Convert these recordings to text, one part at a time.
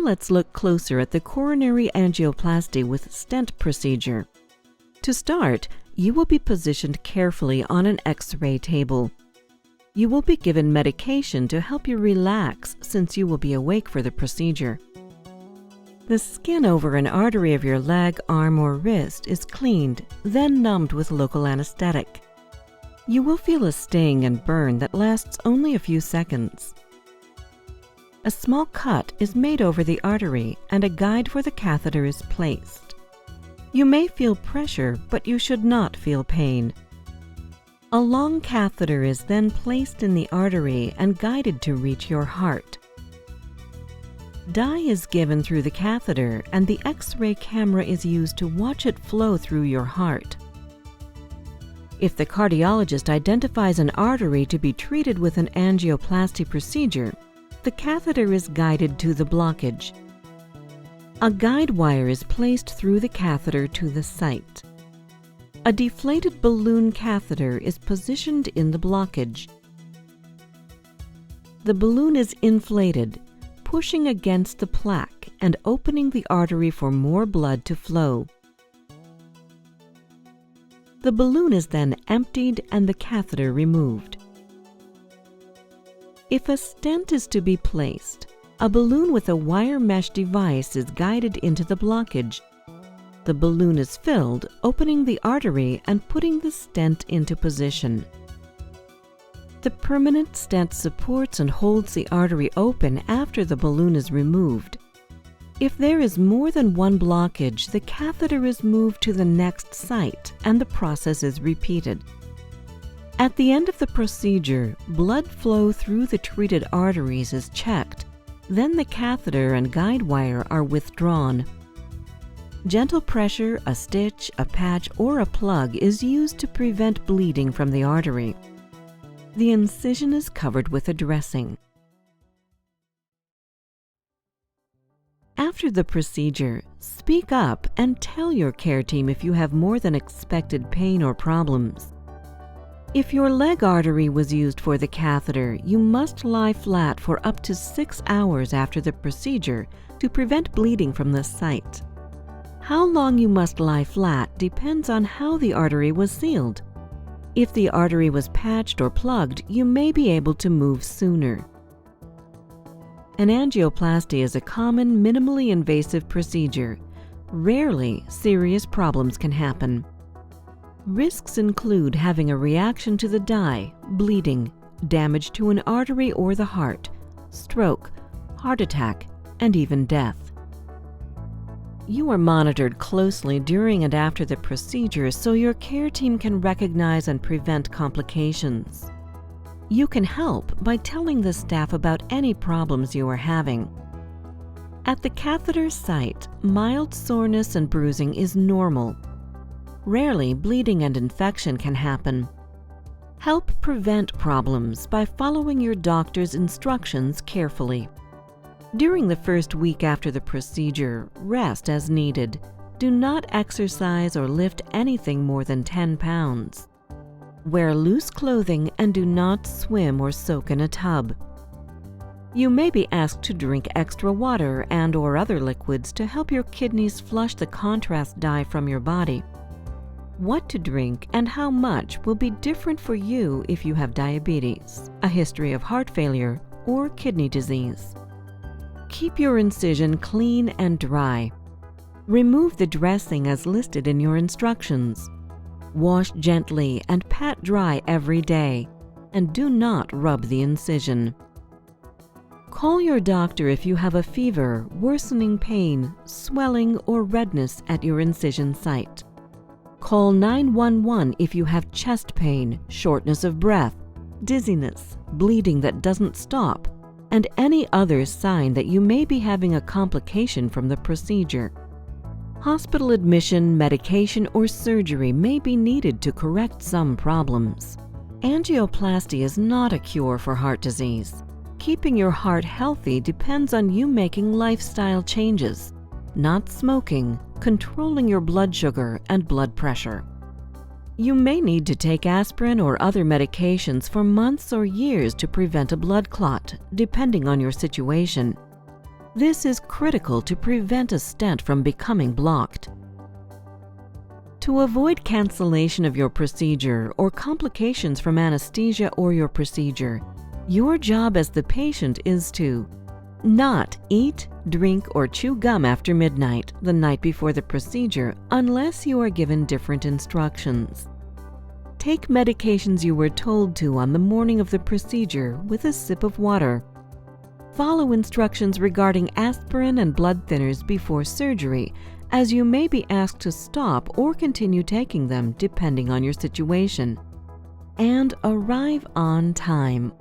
let's look closer at the coronary angioplasty with stent procedure. To start, you will be positioned carefully on an X-ray table. You will be given medication to help you relax since you will be awake for the procedure. The skin over an artery of your leg, arm, or wrist is cleaned, then numbed with local anesthetic. You will feel a sting and burn that lasts only a few seconds. A small cut is made over the artery and a guide for the catheter is placed. You may feel pressure, but you should not feel pain. A long catheter is then placed in the artery and guided to reach your heart. Dye is given through the catheter and the X-ray camera is used to watch it flow through your heart. If the cardiologist identifies an artery to be treated with an angioplasty procedure, the catheter is guided to the blockage. A guide wire is placed through the catheter to the site. A deflated balloon catheter is positioned in the blockage. The balloon is inflated, pushing against the plaque and opening the artery for more blood to flow. The balloon is then emptied and the catheter removed. If a stent is to be placed, a balloon with a wire mesh device is guided into the blockage. The balloon is filled, opening the artery and putting the stent into position. The permanent stent supports and holds the artery open after the balloon is removed. If there is more than one blockage, the catheter is moved to the next site and the process is repeated. At the end of the procedure, blood flow through the treated arteries is checked. Then the catheter and guide wire are withdrawn. Gentle pressure, a stitch, a patch, or a plug is used to prevent bleeding from the artery. The incision is covered with a dressing. After the procedure, speak up and tell your care team if you have more than expected pain or problems. If your leg artery was used for the catheter, you must lie flat for up to 6 hours after the procedure to prevent bleeding from the site. How long you must lie flat depends on how the artery was sealed. If the artery was patched or plugged, you may be able to move sooner. An angioplasty is a common, minimally invasive procedure. Rarely, serious problems can happen. Risks include having a reaction to the dye, bleeding, damage to an artery or the heart, stroke, heart attack, and even death. You are monitored closely during and after the procedure so your care team can recognize and prevent complications. You can help by telling the staff about any problems you are having. At the catheter site, mild soreness and bruising is normal. Rarely, bleeding and infection can happen. Help prevent problems by following your doctor's instructions carefully. During the first week after the procedure, rest as needed. Do not exercise or lift anything more than 10 pounds. Wear loose clothing and do not swim or soak in a tub. You may be asked to drink extra water and/or other liquids to help your kidneys flush the contrast dye from your body. What to drink and how much will be different for you if you have diabetes, a history of heart failure, or kidney disease. Keep your incision clean and dry. Remove the dressing as listed in your instructions. Wash gently and pat dry every day, and do not rub the incision. Call your doctor if you have a fever, worsening pain, swelling, or redness at your incision site. Call 911 if you have chest pain, shortness of breath, dizziness, bleeding that doesn't stop, and any other sign that you may be having a complication from the procedure. Hospital admission, medication, or surgery may be needed to correct some problems. Angioplasty is not a cure for heart disease. Keeping your heart healthy depends on you making lifestyle changes, not smoking, controlling your blood sugar and blood pressure. You may need to take aspirin or other medications for months or years to prevent a blood clot, depending on your situation. This is critical to prevent a stent from becoming blocked. To avoid cancellation of your procedure or complications from anesthesia or your procedure, your job as the patient is to not eat, drink, or chew gum after midnight, the night before the procedure, unless you are given different instructions. Take medications you were told to on the morning of the procedure with a sip of water. Follow instructions regarding aspirin and blood thinners before surgery, as you may be asked to stop or continue taking them depending on your situation. And arrive on time.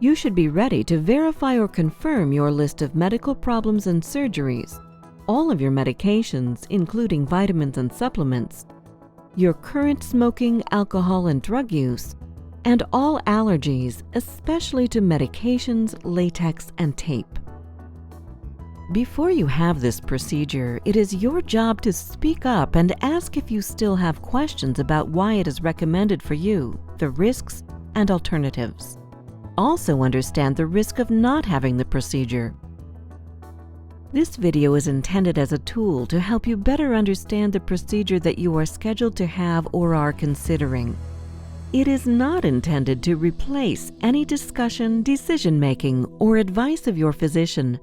You should be ready to verify or confirm your list of medical problems and surgeries, all of your medications, including vitamins and supplements, your current smoking, alcohol, and drug use, and all allergies, especially to medications, latex, and tape. Before you have this procedure, it is your job to speak up and ask if you still have questions about why it is recommended for you, the risks, and alternatives. Also understand the risk of not having the procedure. This video is intended as a tool to help you better understand the procedure that you are scheduled to have or are considering. It is not intended to replace any discussion, decision-making, or advice of your physician,